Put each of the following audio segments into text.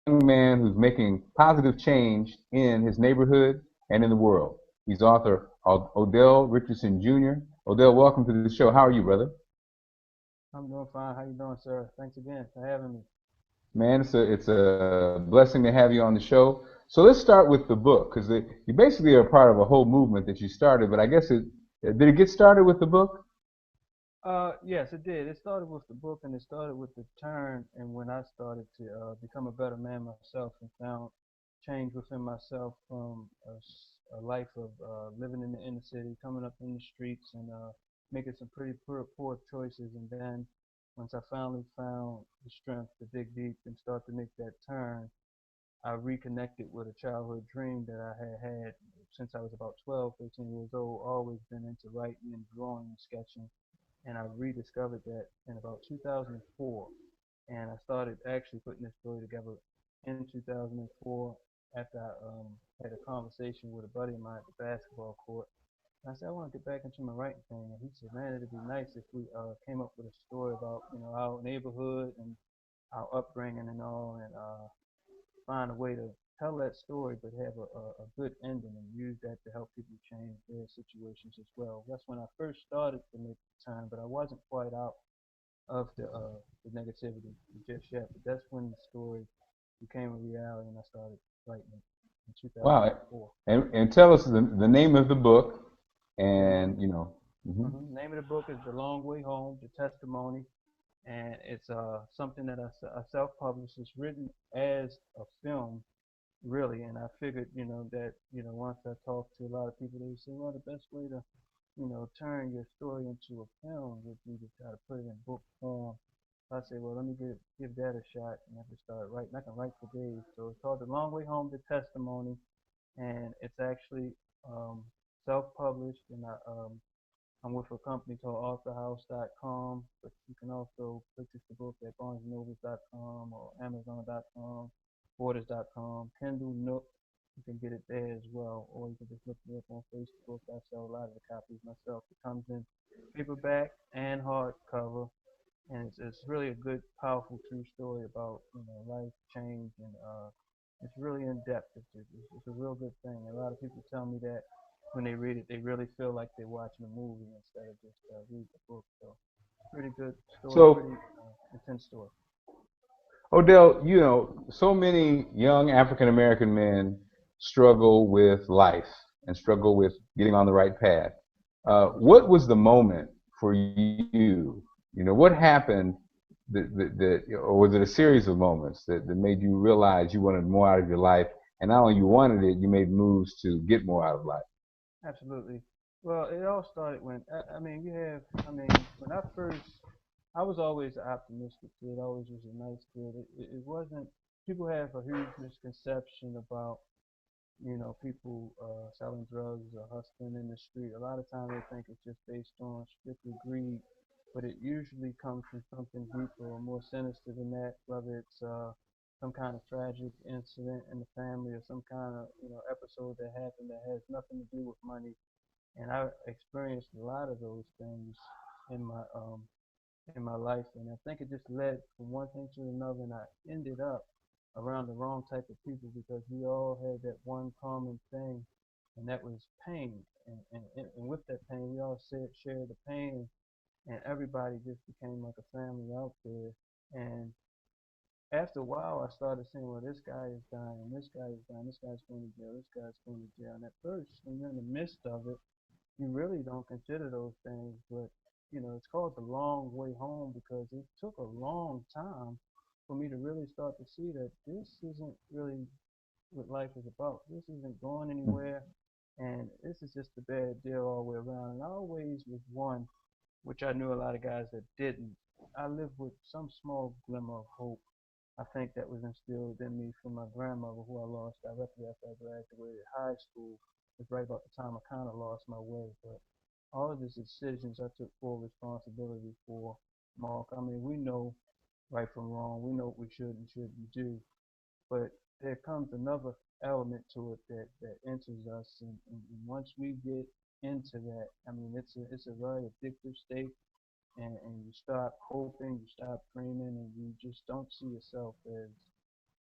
man who's making positive change in his neighborhood and in the world. He's author Odell Richardson Jr. Odell, welcome to the show. How are you, brother? I'm doing fine. How you doing, sir? Thanks again for having me. Man, it's a blessing to have you on the show. So let's start with the book, because you basically are part of a whole movement that you started. But I guess it did it get started with the book? Yes, it did. It started with the book, and it started with the turn, and when I started to become a better man myself, and found change within myself from a life of living in the inner city, coming up in the streets, and making some pretty poor choices, and then once I finally found the strength to dig deep and start to make that turn, I reconnected with a childhood dream that I had had since I was about 12, 13 years old. Always been into writing and drawing and sketching, and I rediscovered that in about 2004. And I started actually putting this story together in 2004 after I had a conversation with a buddy of mine at the basketball court. And I said, I want to get back into my writing thing. And he said, man, it'd be nice if we came up with a story about, our neighborhood and our upbringing and all, and find a way to tell that story but have a good ending and use that to help people change their situations as well. That's when I first started to make the turn, but I wasn't quite out of the negativity just yet. But that's when the story became a reality and I started writing it in Wow. 2004. And tell us the name of the book, The and you know. Mhm. name of the book is The Long Way Home, The Testimony, and it's something that I self-published. It's written as a film really. And I figured, that, once I talked to a lot of people, they would say, well, the best way to, turn your story into a film would be to try to put it in book form. So I said, well, let me give that a shot. And I just started writing. I can write for days. So it's called The Long Way Home, The Testimony. And it's actually self-published. And I'm with a company called authorhouse.com, but you can also purchase the book at barnesandnobles.com or amazon.com, borders.com, Kindle, Nook. You can get it there as well, or you can just look me up on Facebook. I sell a lot of the copies myself. It comes in paperback and hardcover, and it's really a good, powerful, true story about life change, and it's really in depth. It's a real good thing. A lot of people tell me that when they read it, they really feel like they're watching a movie instead of just reading the book. So pretty good story, So pretty intense story. Odell, so many young African American men struggle with life and struggle with getting on the right path. What was the moment for you? What happened or was it a series of moments that made you realize you wanted more out of your life? And not only you wanted it, you made moves to get more out of life. Absolutely. Well, it all started when when I was always an optimistic kid. Always was a nice kid. It wasn't. People have a huge misconception about people selling drugs or hustling in the street. A lot of times they think it's just based on strictly greed, but it usually comes from something deeper or more sinister than that, whether it's some kind of tragic incident in the family or some kind of episode that happened that has nothing to do with money. And I experienced a lot of those things in my life, and I think it just led from one thing to another, and I ended up around the wrong type of people because we all had that one common thing, and that was pain. And with that pain, we all shared the pain, and everybody just became like a family out there. And after a while, I started saying, well, this guy is dying, this guy is dying, this guy's going to jail, this guy's going to jail. And at first, when you're in the midst of it, you really don't consider those things. But it's called the long way home because it took a long time for me to really start to see that this isn't really what life is about. This isn't going anywhere, and this is just a bad deal all the way around. And I always was one, which I knew a lot of guys that didn't. I lived with some small glimmer of hope. I think that was instilled in me from my grandmother, who I lost directly after I graduated high school. It was right about the time I kind of lost my way. But all of these decisions I took full responsibility for, Mark. I mean, we know right from wrong. We know what we should and shouldn't do. But there comes another element to it that enters us. And once we get into that, I mean, it's a very addictive state. And you stop hoping, you stop dreaming, and you just don't see yourself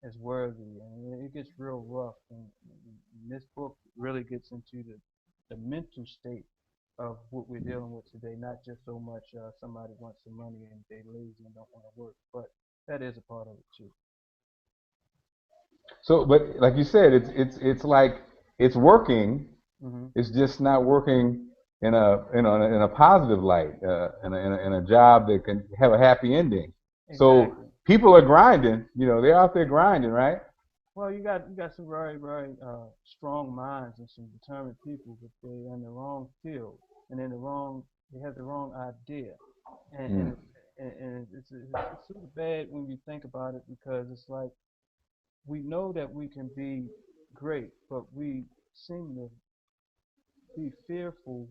as worthy, and it gets real rough. And this book really gets into the mental state of what we're dealing with today, not just so much somebody wants some money and they lazy and don't want to work, but that is a part of it too. So, but like you said, it's like it's working. Hmm. It's just not working in a in a positive light, in a job that can have a happy ending. So Exactly. people are grinding. They're out there grinding, right? Well, you got some very strong minds and some determined people, but they're in the wrong field and in the wrong. They have the wrong idea, and Mm. it's sort of bad when you think about it because it's like we know that we can be great, but we seem to be fearful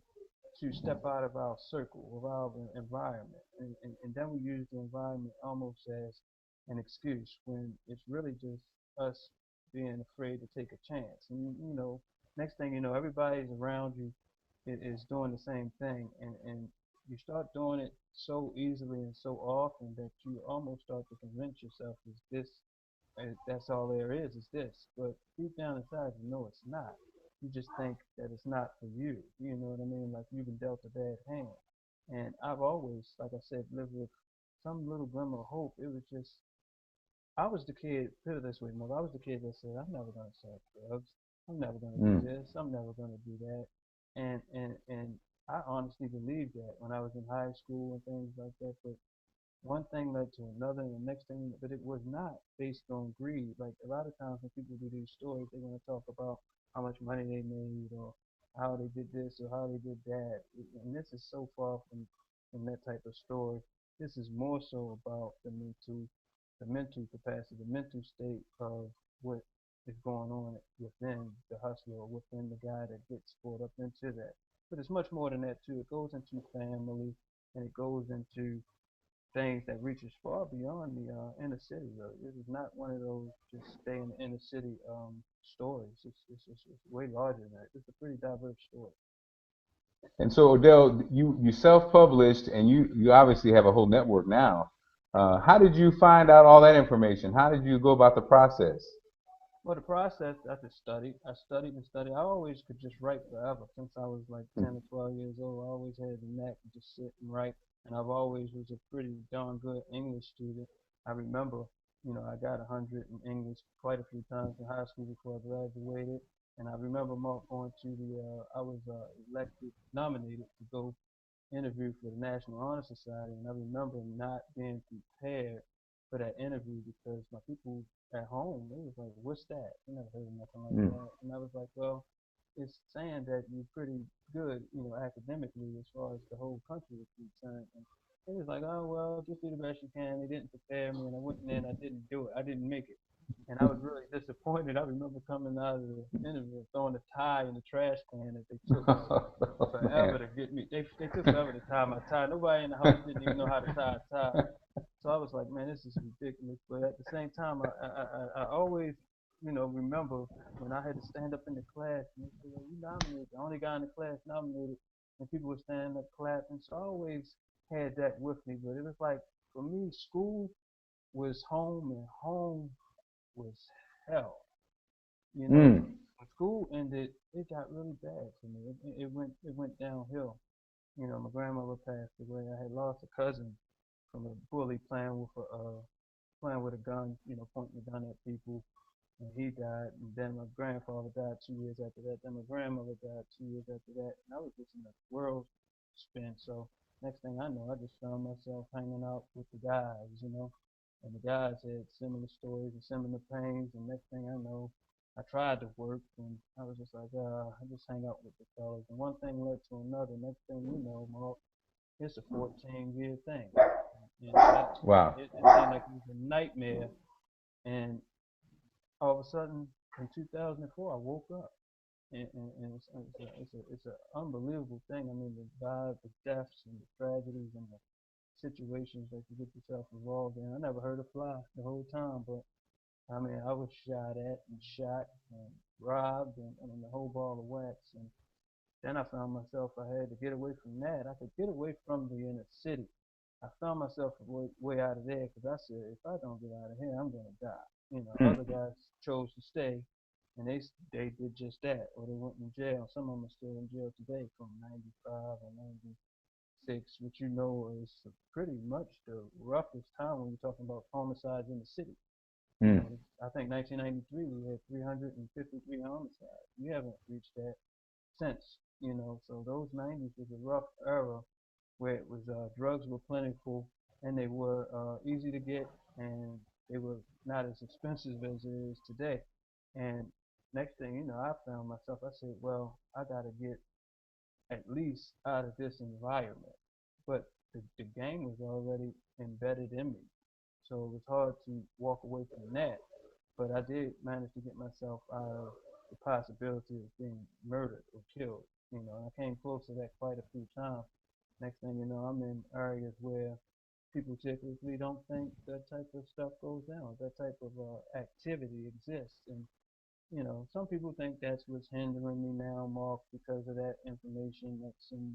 to step out of our circle, of our environment. And then we use the environment almost as an excuse when it's really just us being afraid to take a chance. And, next thing you know, everybody's around you is doing the same thing. And you start doing it so easily and so often that you almost start to convince yourself is this that's all there is this. But deep down inside, you know it's not. You just think that it's not for you. You know what I mean? Like you've been dealt a bad hand. And I've always, like I said, lived with some little glimmer of hope. It was just, I was the kid, put it this way, Mark, I was the kid that said, I'm never going to sell drugs. I'm never going to do Mm. this. I'm never going to do that. And I honestly believed that when I was in high school and things like that. But one thing led to another, and the next thing, but it was not based on greed. Like a lot of times when people do these stories, they want to talk about how much money they made or how they did this or how they did that. And this is so far from that type of story. This is more so about the mental capacity, the mental state of what is going on within the hustler or within the guy that gets caught up into that. But it's much more than that too. It goes into family and it goes into things that reaches far beyond the inner city. Though this is not one of those just stay in the inner city stories. It's way larger than that. It's a pretty diverse story. And so Odell, you self-published, and you obviously have a whole network now. How did you find out all that information? How did you go about the process? Well, the process I just studied. I studied and studied. I always could just write forever since I was like 10 or 12 years old. I always had the knack to just sit and write, and I've always was a pretty darn good English student. I remember, I got 100 in English quite a few times in high school before I graduated, and I remember going to I was elected, nominated to go interview for the National Honor Society, and I remember not being prepared for that interview because my people at home, they was like, "What's that?" I never heard of nothing like Mm. that, and I was like, "Well, it's saying that you're pretty good, academically as far as the whole country is concerned." And they was like, "Oh well, just do the best you can." They didn't prepare me, and I went in there and I didn't do it. I didn't make it. And I was really disappointed. I remember coming out of the interview throwing a tie in the trash can that they took like Man. forever to get me. They took forever to tie my tie. Nobody in the house didn't even know how to tie a tie. So I was like, man, this is ridiculous. But at the same time, I always, remember when I had to stand up in the class and they said, well, you nominated. The only guy in the class nominated, and people were standing up clapping. So I always had that with me. But it was like for me, school was home and home was hell. Mm. When school ended, it got really bad for me. It went downhill. My grandmother passed away. I had lost a cousin from a bully playing with a gun, pointing a gun at people, and he died. And then my grandfather died 2 years after that. Then my grandmother died 2 years after that. And I was just in a world spin. So next thing I know, I just found myself hanging out with the guys. And the guys had similar stories and similar pains. And next thing I know, I tried to work, and I was just like, I just hang out with the fellas. And one thing led to another. Next thing you know, Mark, it's a 14-year thing. And Wow. it seemed like it was a nightmare. And all of a sudden, in 2004, I woke up. And it's a unbelievable thing. I mean, the deaths and the tragedies and the situations that you get yourself involved in. I never heard a fly the whole time, but I mean, I was shot at and shot and robbed and the whole ball of wax. And then I found myself, I had to get away from that. I could get away from the inner city. I found myself way out of there because I said, if I don't get out of here, I'm going to die. Mm. Other guys chose to stay, and they did just that, or they went in jail. Some of them are still in jail today from '95 or '96, which is pretty much the roughest time when you're talking about homicides in the city. Mm. I think 1993 we had 353 homicides. We haven't reached that since. So those '90s was a rough era where it was drugs were plentiful and they were easy to get and they were not as expensive as it is today. And next thing you know, I found myself. I said, well, I got to get at least out of this environment. But the game was already embedded in me, so it was hard to walk away from that. But I did manage to get myself out of the possibility of being murdered or killed. I came close to that quite a few times. Next thing you know, I'm in areas where people typically don't think that type of stuff goes down, that type of activity exists. And, some people think that's what's hindering me now, Mark, because of that information that's in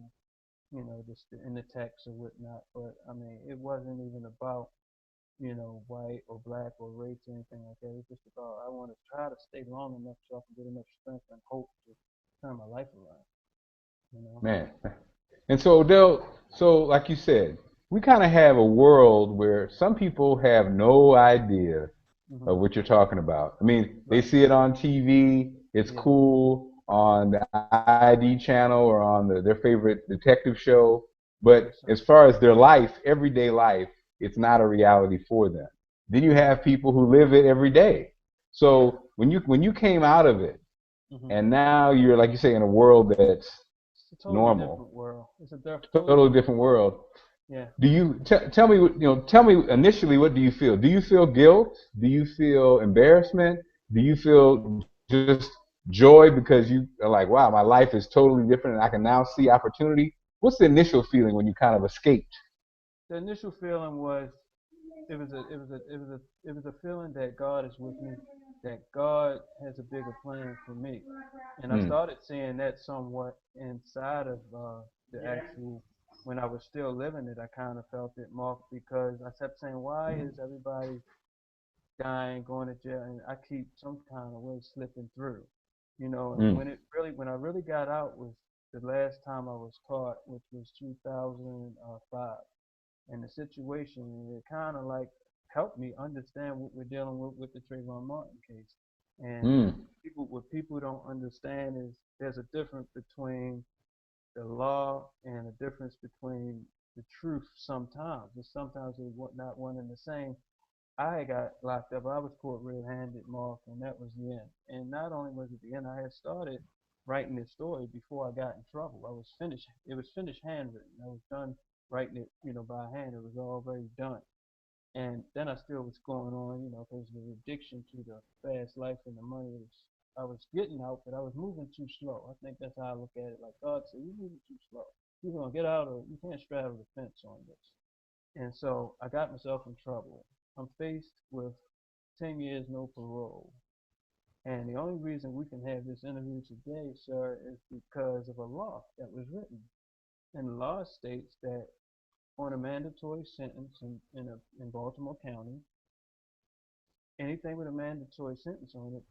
just in the text or whatnot. But I mean, it wasn't even about, white or black or race or anything like that. It's just about I want to try to stay long enough so I can get enough strength and hope to turn my life around. You know. Man. And so, Odell, so like you said, we kind of have a world where some people have no idea Mhm. of what you're talking about. I mean, they Right. see it on TV, it's Yeah. cool on the ID channel or on their favorite detective show, but Yes, sir. as far as their life, everyday life, it's not a reality for them. Then you Right. have people who live it every day. Yeah. So when you came out of it, Mhm. and now you're like you say in a world that's It's a totally normal, different world. It's a totally totally different different world. world. Yeah. Do you tell me? Tell me initially. What do you feel? Do you feel guilt? Do you feel embarrassment? Do you feel just joy because you are like, wow, my life is totally different, and I can now see opportunity? What's the initial feeling when you kind of escaped? The initial feeling was it was a feeling that God is with me, that God has a bigger plan for me, and I Mm, started seeing that somewhat inside of the actual. When I was still living it, I kind of felt it more because I kept saying, "Why is everybody dying, going to jail, and I keep some kind of way slipping through?" And mm, when I really got out was the last time I was caught, which was 2005. And the situation, and it kind of like helped me understand what we're dealing with the Trayvon Martin case. And mm, what people don't understand is there's a difference between the law and a difference between the truth sometimes. And sometimes they're not one and the same. I got locked up. I was caught red-handed, Mark, and that was the end. And not only was it the end, I had started writing this story before I got in trouble. I was finished. It was finished handwritten. I was done writing it, by hand. It was already done. And then I still was going on, because the addiction to the fast life and the money was. I was getting out, but I was moving too slow. I think that's how I look at it. Like God said, you're moving too slow. You're gonna get out, or you can't straddle the fence on this. And so I got myself in trouble. I'm faced with 10 years no parole. And the only reason we can have this interview today, sir, is because of a law that was written. And the law states that on a mandatory sentence in Baltimore County, anything with a mandatory sentence on it,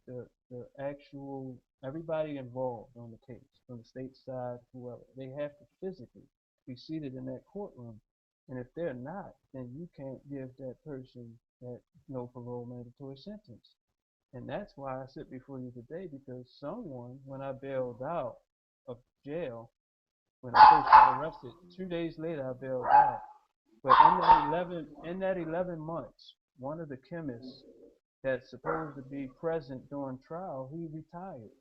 the actual everybody involved on the case, from the state side, whoever, they have to physically be seated in that courtroom. And if they're not, then you can't give that person that no parole mandatory sentence. And that's why I sit before you today, because someone, when I bailed out of jail, when I first got arrested, 2 days later I bailed out. But in that 11 months, one of the chemists that's supposed to be present during trial, he retired.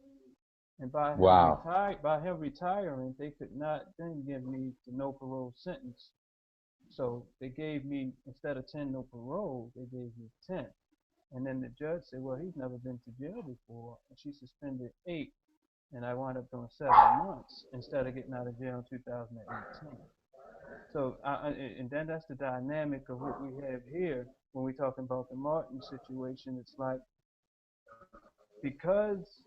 And wow. by him retiring, they could not then give me the no parole sentence. So they gave me, instead of 10 no parole, they gave me 10. And then the judge said, well, he's never been to jail before. And she suspended 8. And I wound up doing 7 months instead of getting out of jail in 2018. So, and then that's the dynamic of what we have here when we're talking about the Martin situation. It's like, because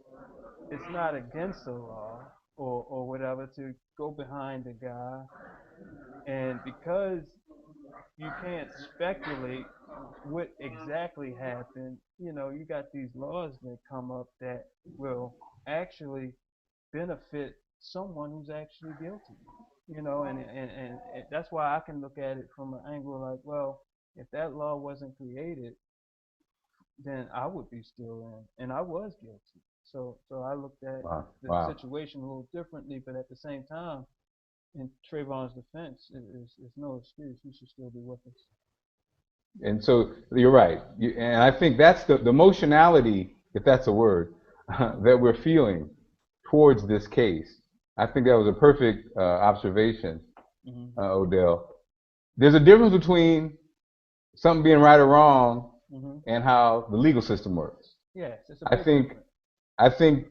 it's not against the law or whatever to go behind the guy, and because you can't speculate what exactly happened. You got these laws that come up that will actually benefit someone who's actually guilty. And that's why I can look at it from an angle like, well, if that law wasn't created, then I would be still in, and I was guilty. So I looked at Wow. the Wow. situation a little differently, but at the same time, in Trayvon's defense, is no excuse. He should still be with us. And so you're right. And I think that's the emotionality, if that's a word, that we're feeling towards this case. I think that was a perfect observation, Hmm. Odell. There's a difference between something being right or wrong Hmm. and how the legal system works. Yes, it's a I big think difference. I think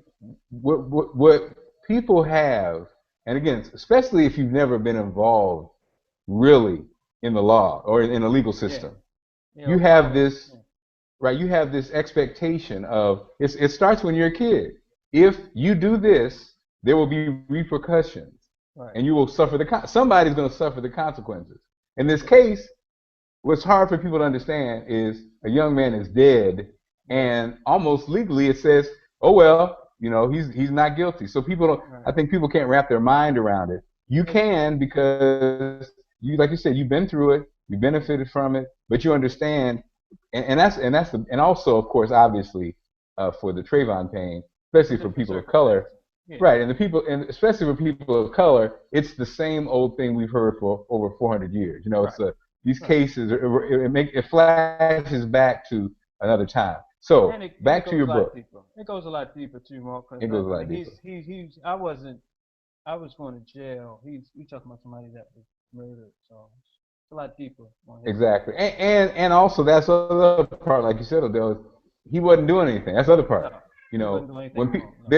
what people have, and again, especially if you've never been involved really in the law or in a legal Yeah, system, yeah, you or have politics. this Yeah, right. You have this expectation of it starts when you're a kid. If you do this, there will be repercussions, right. and you will suffer somebody's going to suffer the consequences. In this Yeah, case, what's hard for people to understand is a young man is dead, yeah, and almost legally it says, "Oh well, he's not guilty." So people don't. right. I think people can't wrap their mind around it. You It's can because like you said, you've been through it, you benefited from it, but you understand, and also of course obviously for the Trayvon pain, the especially for different people of color, circumstances. Yeah, right? And especially for people of color, it's the same old thing we've heard for over 400 years. right, It's these right. cases it flashes back to another time. And So it back to goes your a lot book. deeper. It goes a lot deeper too, Mark. Because It goes a I lot mean, deeper. I was going to jail. We talking about somebody that was murdered. So it's a lot deeper on his end. Exactly. And also that's the other part, like you said, Odell, he wasn't doing anything. That's the other part. No, You he wasn't know, doing anything when wrong. No.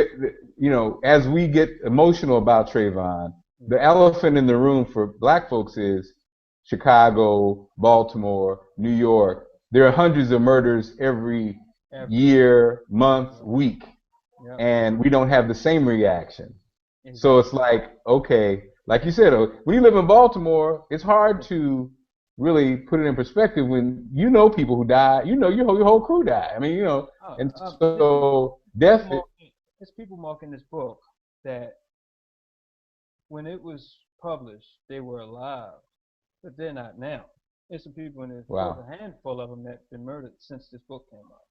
as we get emotional about Trayvon, the Hmm. elephant in the room for black folks is Chicago, Baltimore, New York. There are hundreds of murders every Every year. year, month, Yep. week, Yep. and we don't have the same reaction. So it's Exactly. like, okay, like you said, when you live in Baltimore, it's hard Yeah. to really put it in perspective when you know people who die, your whole crew died. I mean, and There's so people death, marking. There's people marking this book that when it was published, they were alive, but they're not now. There's some people in this book, wow, a handful of them that's been murdered since this book came out.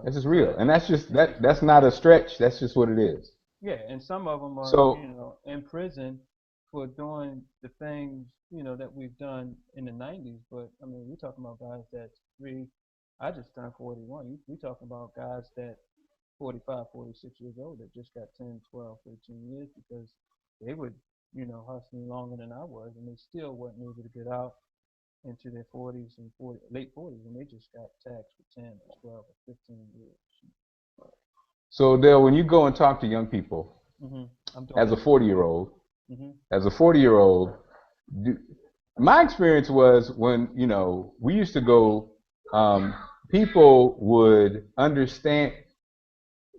this is So real, and that's just it's that's real. not a stretch. That's just what it is. Yeah, and some of them are, So in prison for doing the things, that we've done in the 90s. But I mean, we're talking about guys that's three. I just turned 41. We talking about guys that 45, 46 years old that just got 10, 12, 13 years because they were, hustling longer than I was, and they still wasn't able to get out into their 40s and late 40s, and they just got taxed for 10 or 12 or 15 years. so Dale, when you go and talk to young people Hmm. I'm doing as a that now. 40-year old, Hmm. as a 40-year-old, my experience was when we used to go, um, people would understand.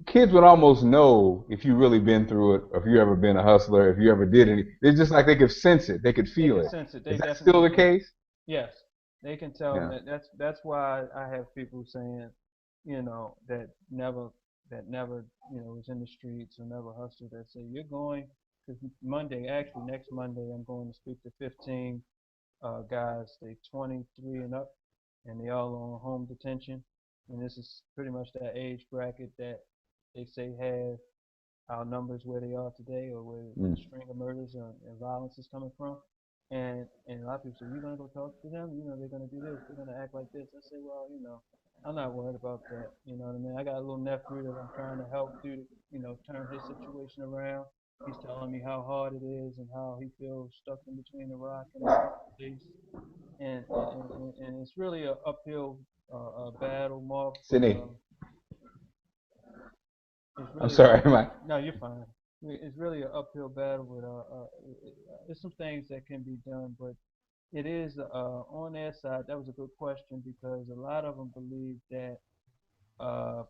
Kids would almost know if you really been through it, or if you ever been a hustler, if you ever did Yeah, any. It's just like they could sense it, they could they feel can it. sense it. They Is that still definitely the can. case? Yes, they can tell Yeah. that. That's why I have people saying, that never, was in the streets or never hustled. That say you're going because Monday, actually next Monday, I'm going to speak to 15 guys. They 23 and up, and they all on home detention. And this is pretty much that age bracket that they say have our numbers where they are today, or where the Mm. string of murders and violence is coming from. And a lot of people say, you're gonna go talk to them, they're gonna do this, they're gonna act like this. I say, well, I'm not worried about that. You know what I mean? I got a little nephew that I'm trying to help turn his situation around. He's telling me how hard it is and how he feels stuck in between a rock and a hard place. And it's really a uphill battle, Mark. But Sydney, it's I'm really sorry, Mike. no, you're fine. It's really an uphill battle with there's some things that can be done, but it is on their side. That was a good question because a lot of them believe that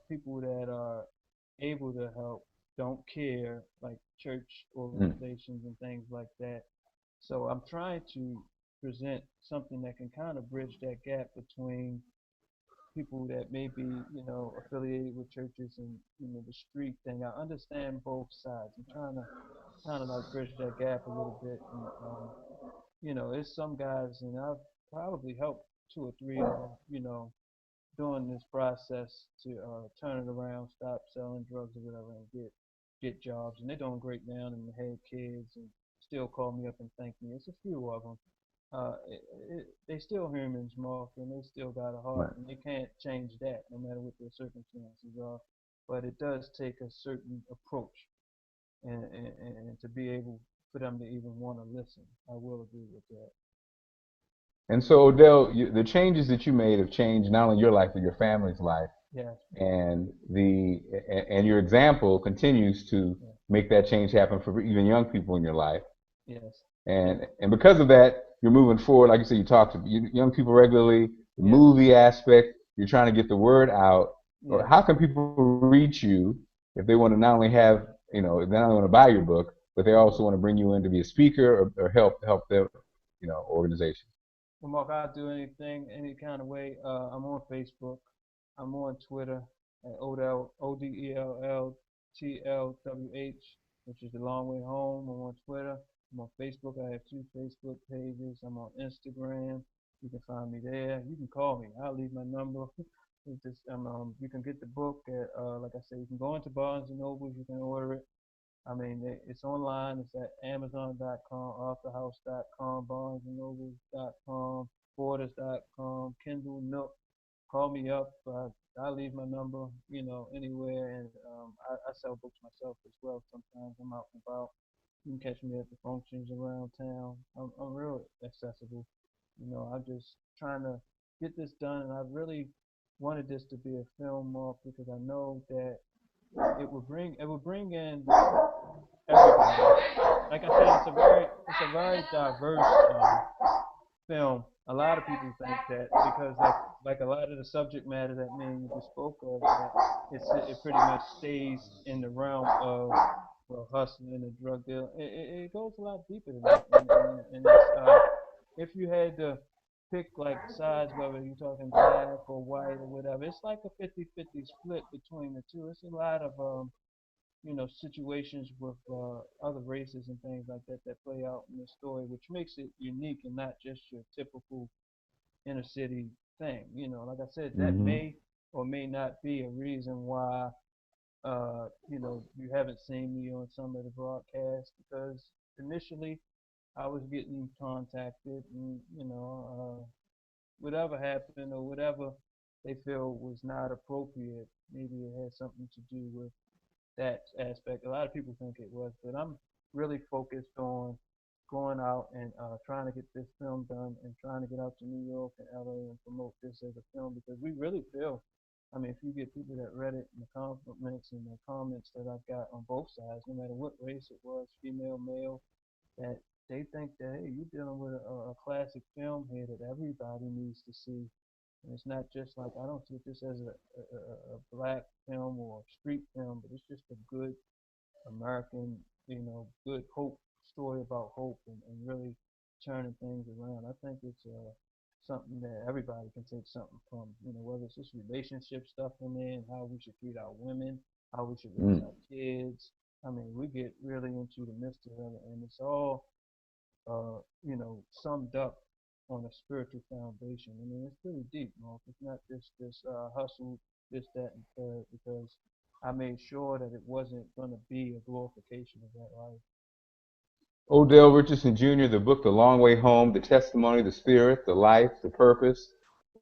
people that are able to help don't care, like church Mm. organizations and things like that. So I'm trying to present something that can kind of bridge that gap between people that may be, affiliated with churches and, the street thing. I understand both sides. I'm trying to kind of like bridge that gap a little bit. And, it's some guys, and I've probably helped two or three of them, during this process to turn it around, stop selling drugs or whatever, and get jobs. And they're doing great now, and they had kids, and still call me up and thank me. It's a few of them. They still humans, Mark, and they still got a heart, Right. and they can't change that no matter what their circumstances are. But it does take a certain approach, and to be able for them to even want to listen. I will agree with that. And so, Odell, the changes that you made have changed not only your life but your family's life, Yes, and and your example continues to yes, make that change happen for even young people in your life. yes, and And because of that, you're moving forward. Like you said, you talk to young people regularly. The yes, movie aspect, you're trying to get the word out. Or yes. how can people reach you if they want to not only have, if they not only want to buy your book, but they Mhm. also want to bring you in to be a speaker or help their, organization. Well, Mark, I'll do anything, any kind of way. I'm on Facebook. I'm on Twitter at Odell, ODELLTLWH, which is the long way home. I'm on Twitter. I'm on Facebook. I have two Facebook pages. I'm on Instagram. You can find me there. You can call me. I'll leave my number. You can get the book at, like I said, you can go into Barnes and Noble. You can order it. I mean, it's online. It's at Amazon.com, AuthorHouse.com, BarnesandNoble.com, Borders.com, Kindle, Nook. Call me up. I leave my number, anywhere, and I sell books myself as well. Sometimes I'm out and about. You can catch me at the functions around town. I'm real accessible. I'm just trying to get this done, and I really wanted this to be a film off because I know that it will bring in everybody. Like I said, it's a very diverse film. A lot of people think that because like a lot of the subject matter that me and you just spoke of, that it pretty much stays in the realm of well hustling and drug deal. It goes a lot deeper than that, and it's if you had to pick like sides, whether you're talking black or white or whatever, it's like a 50-50 split between the two. It's a lot of situations with other races and things like that that play out in the story, which makes it unique and not just your typical inner city thing. Like I said, that Mm-hmm. may or may not be a reason why you haven't seen me on some of the broadcasts because initially I was getting contacted and whatever happened or whatever they feel was not appropriate, maybe it had something to do with that aspect. A lot of people think it was, but I'm really focused on going out and trying to get this film done and trying to get out to New York and LA and promote this as a film because we really feel. I mean, if you get people that read it and the compliments and the comments that I've got on both sides, no matter what race it was, female, male, that they think that hey, you're dealing with a classic film here that everybody needs to see. And it's not just like I don't see this as a black film or a street film, but it's just a good American, good hope story about hope and really turning things around. I think it's something that everybody can take something from, whether it's just relationship stuff in there and how we should treat our women, how we should raise Mm. our kids. I mean, we get really into the mystery of it, and it's all summed up on a spiritual foundation. I mean, it's pretty deep, Mark. It's not just this hustle, this, that, and third, because I made sure that it wasn't going to be a glorification of that life. Odell Richardson Jr., the book, The Long Way Home, The Testimony, The Spirit, The Life, The Purpose,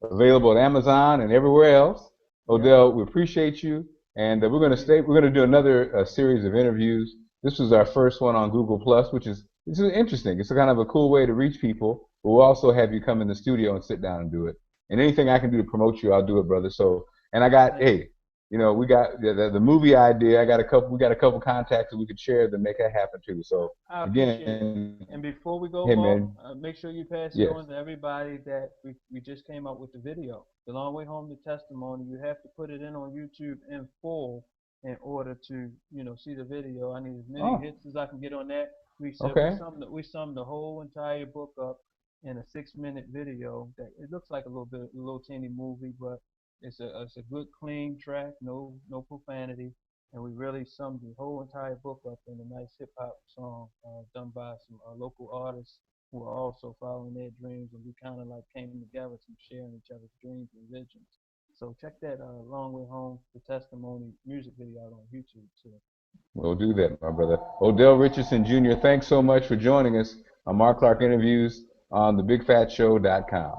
available at Amazon and everywhere else. Yep, Odell, we appreciate you. And we're going to appreciate stay, it. we're going to do another series of interviews. This was our first one on Google Plus, which is, this is interesting. It's a kind of a cool way to reach people. But we'll also have you come in the studio and sit down and do it. And anything I can do to promote you, I'll do it, brother. So, and I got, Thank you. hey, we got the movie idea. We got a couple contacts that we could share to make that happen too. So I appreciate it. again, And before we go, hey Mark, man, make sure you pass it yes, on to everybody that we just came out with the video. The Long Way Home, the testimony. You have to put it in on YouTube in full in order to, see the video. I need as many oh, hits as I can get on that. We said okay, we summed the whole entire book up. in a 6 minute video that it looks like a little teeny movie, but it's a good clean track, no profanity, and we really summed the whole entire book up in a nice hip hop song done by some local artists who are also following their dreams, and we kind of like came together to sharing each other's dreams and visions. So check that Long Way Home, the testimony music video out on YouTube too. We'll do that, my brother. Odell Richardson Jr., thanks so much for joining us on Marc Clarke Interviews on thebigfatshow.com.